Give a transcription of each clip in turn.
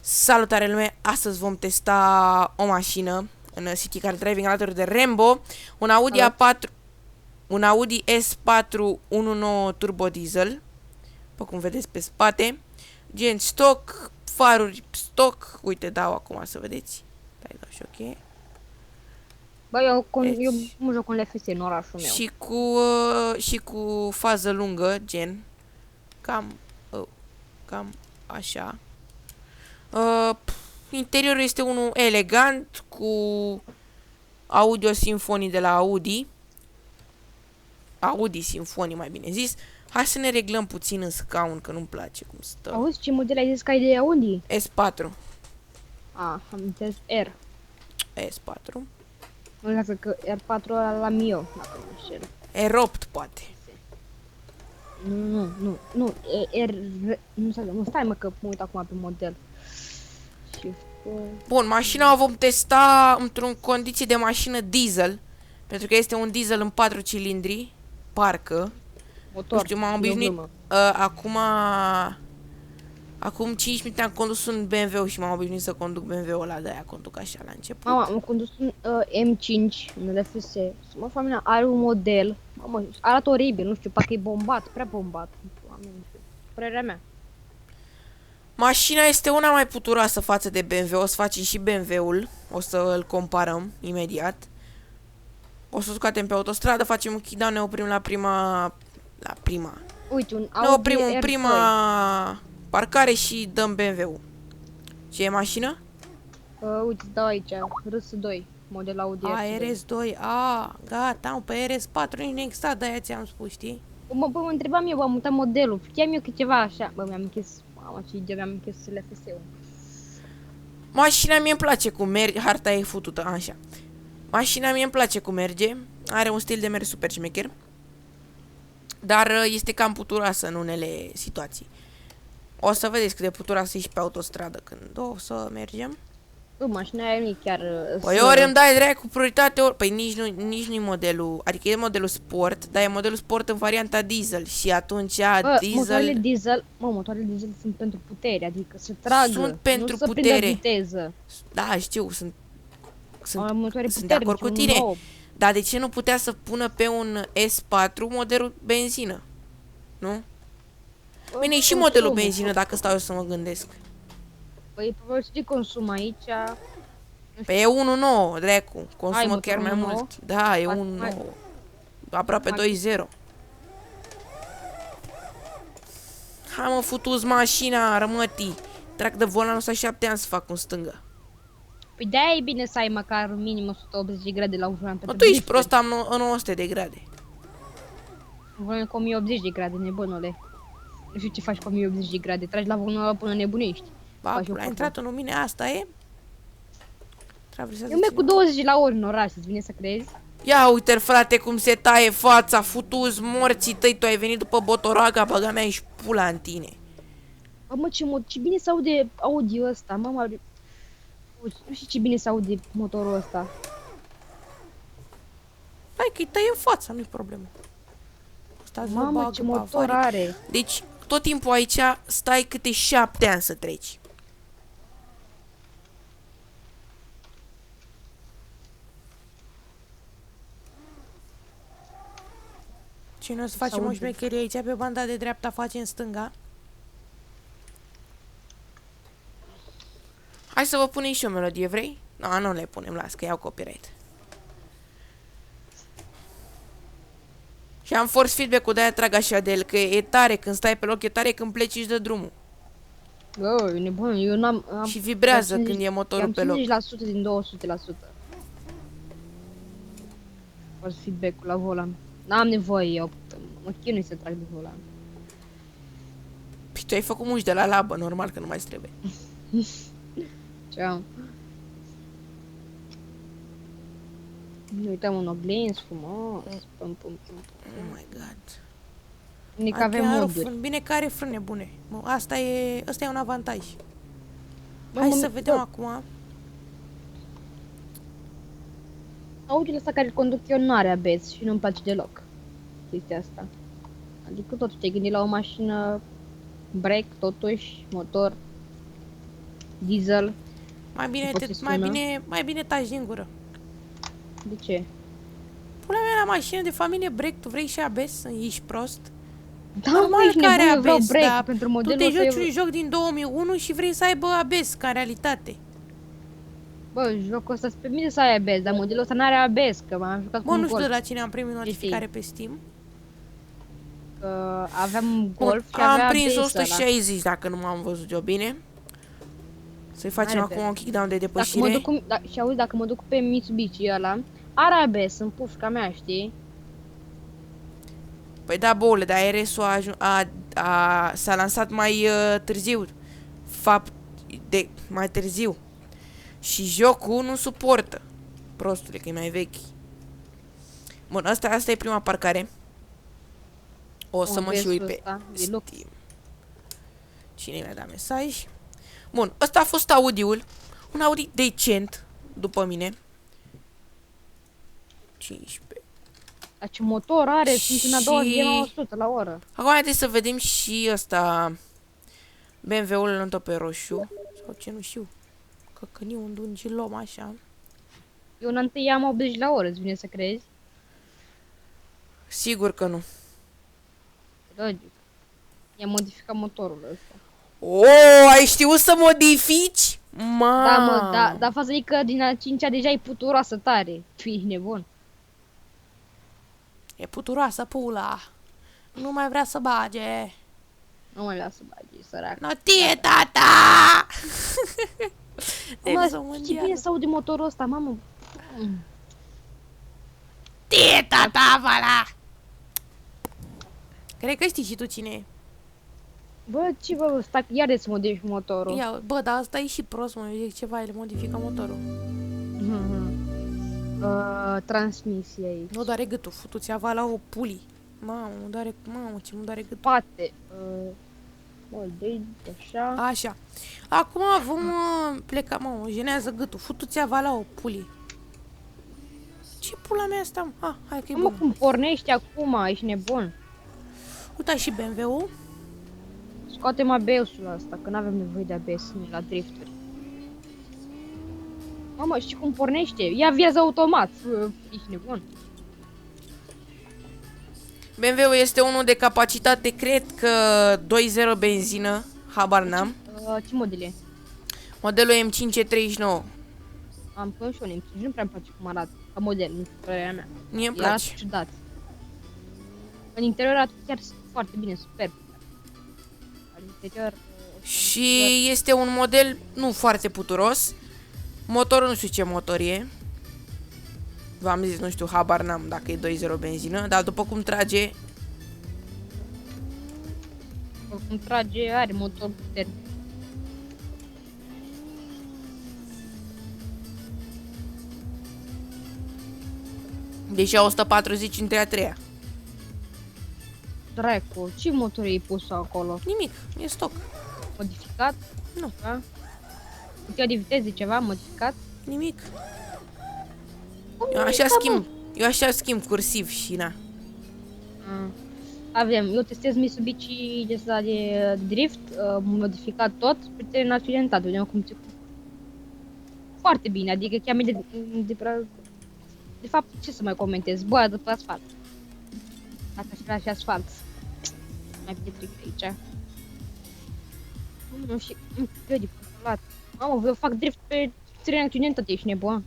Salutare lume! Astăzi vom testa o mașină în City Car Driving alături de Rambo, un Audi A4, un Audi S4 1.9 Turbo Diesel, după cum vedeți pe spate, gen stock, faruri stock, uite dau acum să vedeți, dau și ok. Bă, eu mă joc în LFS în orașul meu. Și cu fază lungă, gen, cam așa. Interiorul este unul elegant cu audio Symphony de la Audi Symphony, mai bine zis. Hai să ne reglăm puțin în scaun, că nu-mi place cum stă. Auzi, ce model ai zis că ai de Audi? S4. Am înțeles R. S4. Nu lasă că R4 la Mio, dacă nu știu. R8 poate. Nu, nu, stai mă că mă uit acum pe model. Bun, mașina o vom testa într-un condiție de mașină diesel, pentru că este un diesel în 4 cilindri, parcă. Motor. Nu știu, m-am obișnuit. Acum 5 minute am condus un BMW și m-am obișnuit să conduc BMW-ul ăla, de-aia conduc așa la început. Mama, am condus un M5 în LFS. Mă, familia are un model. Mamă, arată oribil, nu știu, parcă e bombat, prea bombat. Părerea mea. Mașina este una mai puturoasă față de BMW, o să facem și BMW-ul, o să îl comparăm imediat. O să scoatem pe autostradă, facem un kick-down, ne oprim la prima. Uite, un Audi Ne oprim în R2. prima parcare și dăm BMW-ul. Ce e mașină? Uite, dau aici, RS2, model Audi R2. RS2, gata, mă, pe RS4 nici nu exista, de-aia ți-am spus, știi? Mă întrebam eu, am mutat modelul, știam eu că ceva așa. Bă, mi-am închis, mamă, ce idee, mi-am închis LFS-ul. Mașina mie îmi place cum merge, harta e futută, așa. Mașina mie îmi place cum merge, are un stil de mers super șmecher, dar este cam puturoasă în unele situații. O să vedeți cât de puturoasă e și pe autostradă când o să mergem. Bă, mașina aia nu e chiar... Păi ori îmi dai dracu prioritate, ori... Păi nici nu-i modelul, adică e modelul sport, dar e modelul sport în varianta diesel și atunci diesel... Motoarele diesel sunt pentru putere, adică să tragă, sunt pentru nu putere. să prindă viteză. Da, știu, sunt de acord cu tine. Dar de ce nu putea să pună pe un S4 modelul benzină? Nu? Bine, e și modelul benzină, dacă stau eu să mă gândesc. Păi, probabil ce consum aici... Pe e 1.9, dracu. Consumă chiar mai mult. Da, e 1.9. Aproape 2.0. Hai mă, futu-ți mașina, rămătii. Trag de volan, o să 7 ani să fac în stânga. Păi de-aia e bine să ai măcar minim 180 de grade la un volan. Mă, tu ești prost, am 900 de grade. Un volan cu 1080 de grade, nebunule. Nu știu ce faci cu 1080 de grade, tragi la volanul până nebunești. Ba, a intrat în lumine, asta e? Eu merg cu 20 la oră în oraș, îți vine să crezi? Ia uite, frate, cum se taie fața, futu-ți morții tăi, tu ai venit după Botoraga, băga mea și pula în tine. Mă, ce bine se aude audio ăsta, mama. Nu știu ce bine se aude motorul ăsta. Hai că-i tăie în fața, nu-i problemă. Mamă, ce motor are. Deci, tot timpul aici stai câte 7 ani să treci. Și noi o să facem o șmecherie aici, pe banda de dreapta facem stânga. Hai să vă punem și o melodie, vrei? Nu le punem, las, că iau copyright. Și am force feedback-ul, de-aia trag așa de el, că e tare când stai pe loc, e tare când pleci și de drumul. Bă, e nebun, eu n-am... Și vibrează când e motorul pe loc. 50% din 200%. Force feedback-ul la volan. N-am nevoie, eu mă chinui să trag de volan. Păi tu ai făcut muși de la labă, normal că nu mai trebuie. Ceau. Ne uităm în oglins frumos. Pum. Oh my god. Nici avem moduri. Bine că are frâne bune. Asta e un avantaj. Hai să vedem acum. Audiul ăsta care îl conduc eu nu are ABS și nu-mi place deloc chestia asta. Adică totuși te-ai gândit la o mașină break, totuși, motor. diesel. Mai bine taci din gură. De ce? Pula mea, la mașină de familie break, tu vrei și ABS? Ești prost? Da, Normal mă, ești că are nebun, eu vreau ABS, break dar pentru tu modelul te ăsta. joci un joc din 2001 și vrei să aibă ABS, ca în realitate. Bă, jocul ăsta pe mine să ai ABS, dar modelul ăsta n-are ABS, că m-am jucat cu Bă, un nu știu de Golf. la cine am primit notificare pe Steam. Că aveam Golf și Am avea prins ABS ăla. 160 dacă nu m-am văzut eu bine. Să-i facem N-are acum un kickdown de Dacă mă depășire. duc cu, și auzi, dacă mă duc pe Mitsubishi ăla, are ABS în pușca mea, știi? Păi da, boule, dar RS-ul s-a lansat mai târziu. Mai târziu. Și jocul nu suportă. Prostule, că e mai vechi. Bun, asta e prima parcare. O să mă și uit pe Steam. Cine mi-a dat mesaj? Bun, ăsta a fost Audiul. Un Audi decent, după mine. 15. Dar ce motor are, sunt în a doua zi, 100 la oră. Acum haideți să vedem și ăsta BMW-ul în tot pe roșu. Sau ce, nu știu. Căcăniu, un dungilom așa. Eu în întâi am 80 la oră, îți vine să crezi? Sigur că nu. Logic. I-am modificat motorul ăsta. Ai știut să modifici? Da, mă, dar faza e că din a 5-a deja e puturoasă tare. Tu ești nebun. E puturoasă pula. Nu mai vrea să bage. Nu mă lasă bagi, sărac. No, tie, tata! Mă, ce bine să aude motorul ăsta, mamă. Tie, tata, vala! Cred că știi și tu cine e. Bă, ce bă, stai, iar de să modifici motorul. Ia, bă, dar asta e și prost, mă, eu zic ceva, el modifică motorul. Transmisie aici. Nu doare gâtul, futu-ți ava la o puli. Mamă, ce mă doare gâtul. Spate. Deci, așa. Așa. Acum vom pleca, mă jenează gâtul, futu-ți ava la o puli. Ce pula mea asta, mă? Hai că e Mă, bun. cum pornești acum, ești nebun. Uita și BMW-ul. Scoatem ABS-ul ăsta, că n-avem nevoie de ABS nici la drifturi. Mamă, știi cum pornește? Ia viază automat. Ești nebun. BMW-ul este unul de capacitate, cred că 2.0 benzină, habar n-am. Ce model e? Modelul M539. Am pus și un M5, nu prea-mi place cum arată, ca model, nu știu, părerea mea. Mie îmi Arată place. ciudat. În interior arată chiar foarte bine, superb. În interior... Și este un model nu foarte puturos. Motorul nu știu ce motor e. V-am zis, nu știu, habar n-am dacă e 2.0 benzină, dar după cum trage, Cum trage, are motor puternic. deși a 140 între a treia. Dracu, ce motor ai pus acolo? Nimic, e stoc. Modificat? Nu. Da? Cutia de viteze ceva modificat? Nimic. Cum Eu nimic, așa mă? schimb. Eu așa schimb cursiv și na. Avem, eu testez Mitsubishi de ăsta de drift, modificat tot, pe teren accidentat, vedem cum ți foarte bine, adică chiar de fapt, ce să mai comentez, boia de pe asfalt. Dacă aș vrea și asfalt. Mai pietric aici. Nu știu, eu de controlat. Mamă, eu fac drift pe teren accidentat, ești nebun.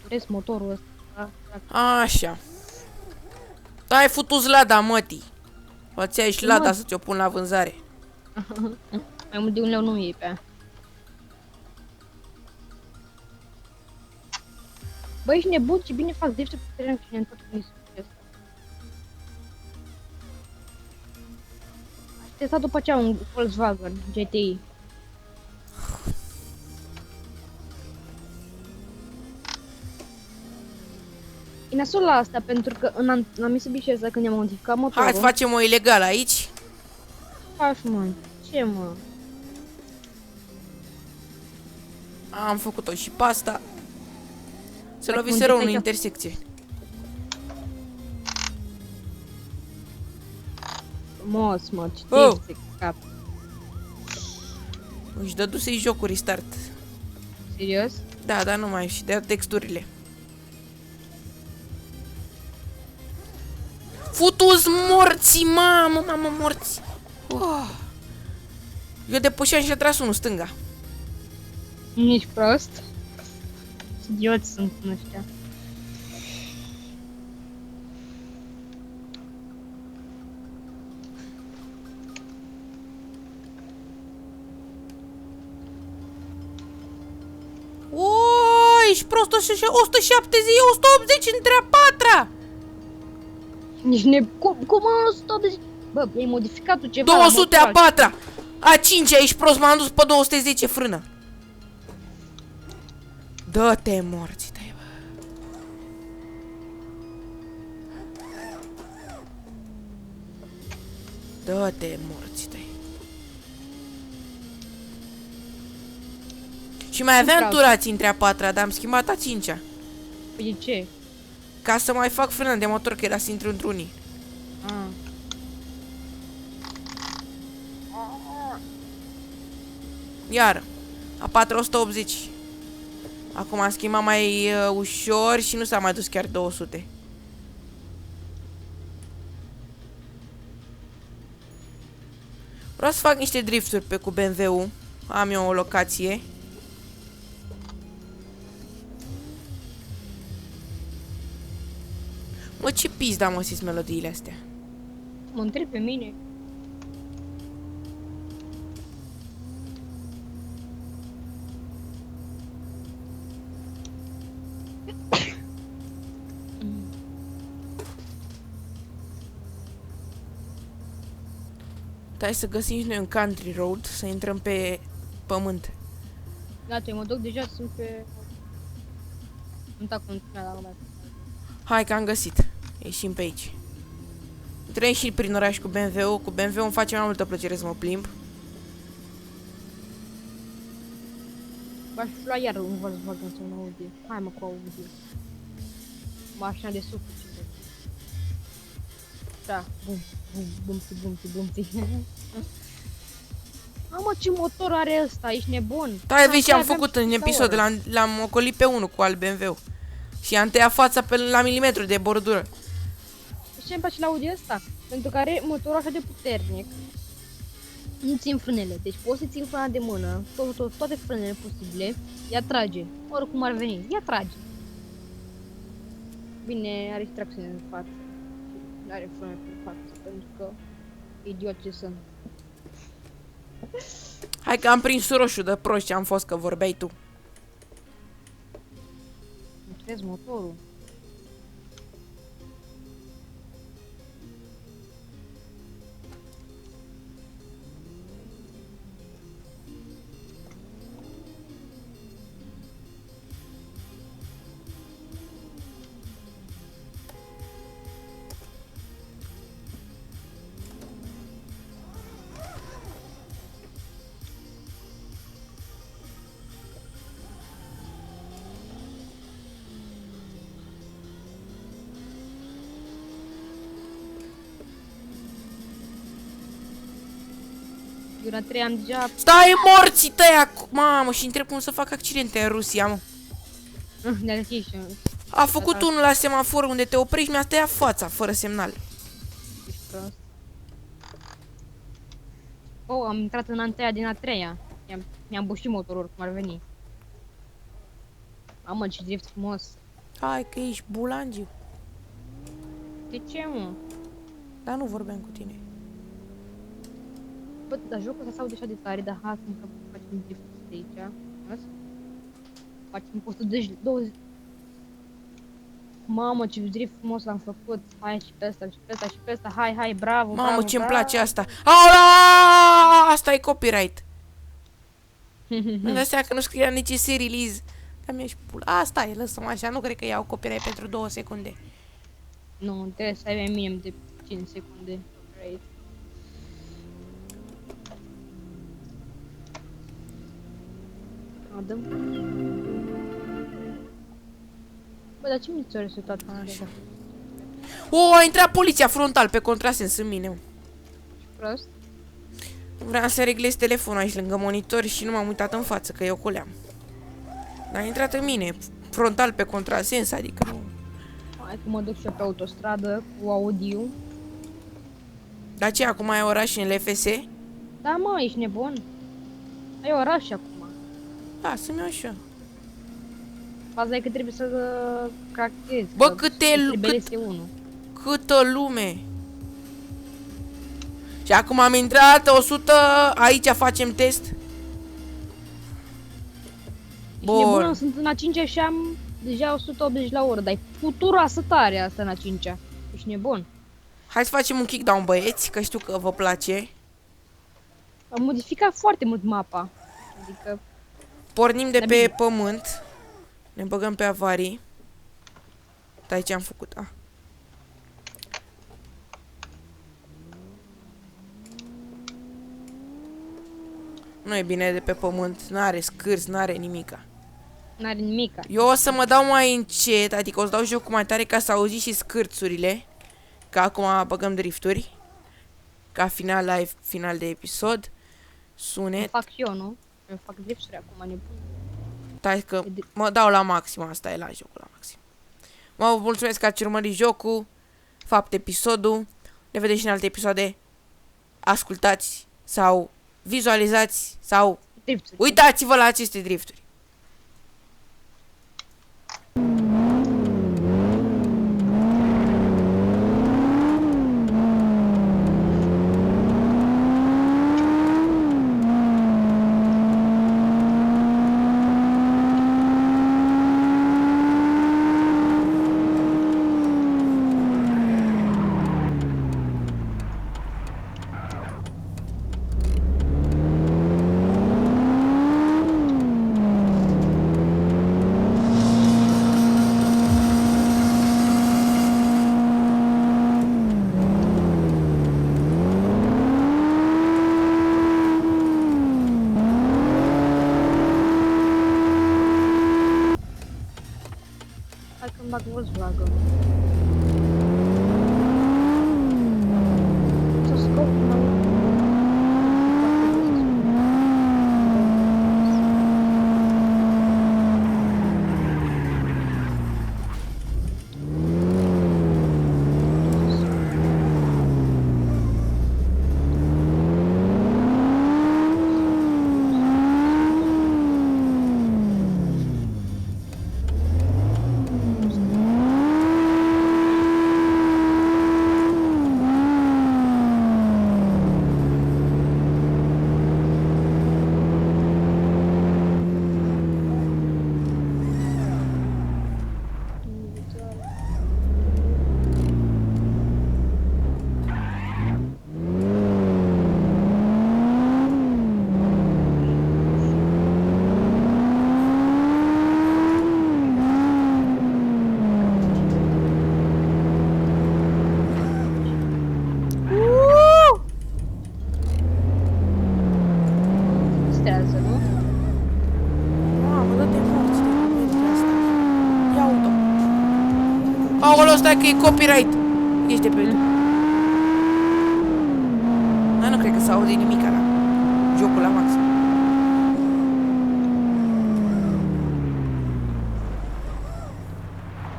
Turesc motorul ăsta. Așa. Ai futut lada, mătii. O ți și lada Mă. să ți-o pun la vânzare. Mai mult de un leu nu e pe aia. Băi, ești nebun, ce bine fac drift pe teren accidentat cu Mitsubishi ăsta. Aș testa după aceea un Volkswagen GTI. E nasul la asta, pentru că în Mitsubishi ăsta, când i-am modificat motorul... Hai să facem o ilegală aici. Faci, mă, ce, mă? Am făcut-o și pe asta. Se Dacă lovise rău în modifici- intersecție. Frumos, mă, ce Oh! timp se cap. Își dăduse-i jocul restart. Serios? Da, dar nu mai și de texturile. Futu-s morții, mamă, morți. Oh. Eu depășeam și a tras unul stânga. Nici prost. Idioți sunt ăștia. O, ești prost, 170, 180 între a patra. Nici ne... Cum am 180? Bă, ai modificat tu ceva 200 la a motor. patra. A 5 ești prost, m-am dus pe 210 frână. Dă-te morții tăi, bă. Dă-te morții tăi. Și mai aveam turați între a patra, dar am schimbat a cincea. Păi de ce? Ca să mai fac frână de motor, că era să intru într-unii. Ah. Iar, a 480. Acum am schimbat mai ușor și nu s-a mai dus chiar 200. Vreau să fac niște drifturi pe cu BMW-ul. Am eu o locație. Mă, ce pizda mă sis melodiile astea. Mă întreb pe mine. Hai să găsim și noi un country road, să intrăm pe pământ. Gata, mă duc deja, sunt pe... Sunt acum la lumea. Hai că am găsit. Ieșim pe aici. Trăim și prin oraș cu BMW-ul. Cu BMW-ul îmi face mai multă plăcere să mă plimb. V-aș lua iar un Volkswagen sau un Audi. Hai mă cu Audi. Mașina de suficit. Da, bum, bum. Mamă, ce motor are ăsta, ești nebun. Da, vezi ce am Aveam făcut în 5 episod. ore. L-am ocolit pe unul cu al BMW-ul. Și am tăiat fața pe la milimetru de bordură. Și ce îmi place la Audi ăsta? Pentru că are motorul așa de puternic. Nu țin frânele, deci poți să țin frâna de mână, toate frânele posibile, ea trage, oricum ar veni, ea trage. Bine, are și tracțiune în față, nu are frâne pe față, pentru că idiot ce sunt. Hai că am prins roșu de prost ce am fost, că vorbeai tu. Îmi crezi motorul? Eu la 3 am deja... Stai morții tăi acum! Mamă, și întreb cum să fac accidente în Rusia, mă. Ne-a găsit și A făcut unul la semafor unde te oprești, mi-a tăiat fața, fără semnal. ești prost. Oh, am intrat în anteia din a treia. Mi-am bușit motorul, cum ar veni. Mamă, ce drift frumos. Hai că ești bulangiu. De ce, mă? Dar nu vorbeam cu tine. Bă, dar jocul ăsta se aude așa de tare, dar hai să facem drift de aici. Asta? Facem 120. Mamă, ce drift frumos l-am făcut. Hai și pe ăsta, și pe ăsta, și pe ăsta. Hai, bravo, Mamă, bravo, ce-mi bravo. place asta. Aolea! Asta e copyright. Îmi dau seama că nu scria nici release. Dar mi-ești pula. Asta e, lăsăm așa, nu cred că iau copyright pentru 2 secunde. Nu, trebuie să ai minim de 5 secunde. Right. Adăm. Bă, dar ce mi ți-a resetat? Așa. O, a intrat poliția frontal pe contrasens în mine. prost? Vreau să reglez telefonul aici lângă monitor și nu m-am uitat în față, că eu coleam. Dar a intrat în mine, frontal pe contrasens, adică nu... Hai că mă duc și eu pe autostradă cu Audiu. Dar ce, acum ai oraș în LFS? Da, mă, ești nebun? Ai oraș acum. Da, să-mi iau și eu. Faza e că trebuie să cractezi. Bă, că câte trebuie cât, LS1. câtă lume! Și acum am intrat 100, aici facem test. Ești Bun. nebună, sunt în a 5-a și am deja 180 la oră, dar e puturoasă tare asta în a 5-a. Ești nebun. Hai să facem un kickdown, băieți, că știu că vă place. Am modificat foarte mult mapa. Adică, Pornim de Da, pe bine. pământ. Ne băgăm pe avarii. Stai, ce am făcut? Ah. Nu e bine de pe pământ. N-are scârți, n-are nimica. n-are nimica. Eu o să mă dau mai încet, adică o să dau jocul mai tare ca să auziți și scârțurile. Că acum băgăm drifturi. Ca final live, final de episod. Îmi Sunet. fac și eu, nu? Îmi fac drifturi acum, nebun. Stai că mă dau la maxim, asta e la jocul la maxim. Mă mulțumesc că ați urmărit jocul, fapt episodul. Ne vedem și în alte episoade. Ascultați sau vizualizați sau Drifturi. uitați-vă la aceste drifturi. Hai că-mi bag Volkswagen. Să scop la Strează, nu? Mamă, dă-te morți de comedia asta. Ia uite. Aoleu, stai că e copyright. Ești de pe YouTube. Dar nu cred că s-aude nimic la jocul la maxim.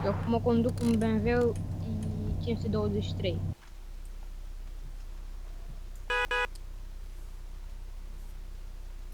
Eu acum conduc un BMW i523.